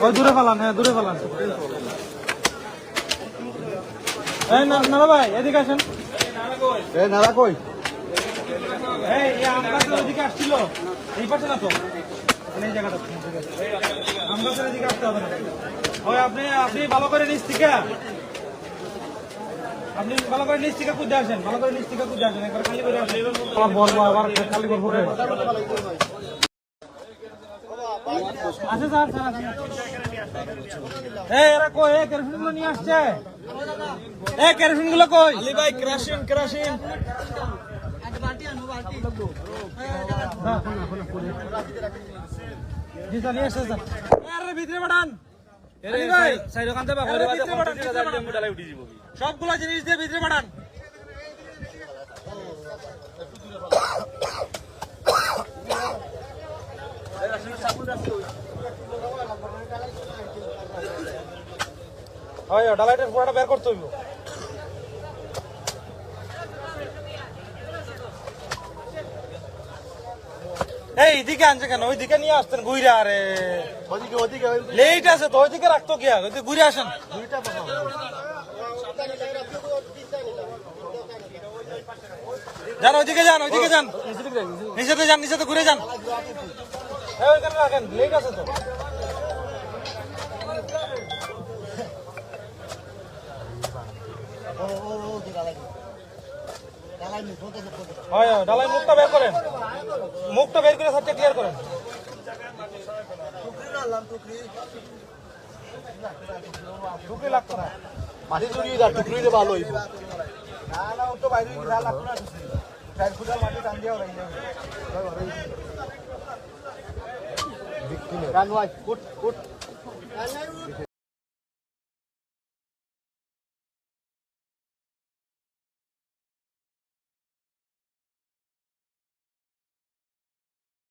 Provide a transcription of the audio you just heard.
ওই দূরে ফেলান, হ্যাঁ দূরে ফেলান। এই নানা ভাই এদিকে আসেন। নারা কই? এই আমরা তো ওইদিকে আসছিল, এই পাশে না তো, এই জায়গাটা আমরা তো এদিকে আসতে হবে না। ওই আপনি ভালো করে নিচ থেকে, আপনি ভালো করে নিচ থেকে কুদে আসেন, ভালো করে নিচ থেকে কুদে আসেন, একবার খালি করে আসেন। আমার বলবো আবার খালি করবো। আচ্ছা স্যার, এরা কই? কেরোসিন গুলো নিয়ে আসছে, কেরোসিন গুলো কই? আলী ভাই কেরোসিন ভিতরে পাঠান সবগুলো জিনিস দিয়ে ভিতরে পাঠান। ডালাইটের পুরোটা বের করতে হইব। এইদিকে আনছে কেন? ওইদিকে নিয়ে আসতেন ঘুরে। আরে লেট আছে তো, ওইদিকে রাখতো গিয়া, ঘুরে আসেন। যান ওইদিকে যান, ওইদিকে যান, নিচেতে যান, নিচেতে ঘুরে যান। ওইখানে রাখেন, লেট আছে তো। ডালাই মুখটা বের করেন, মুখটা বের করে সাথে ক্লিয়ার করেন। টুকরি লাগতো না, মাটি চুরি টুকরি দিয়ে ভালো হইব। না ও তো বাইরে লাগতো না, 4 ফুট মাটি টান দিয়ে ওরাই যাবে।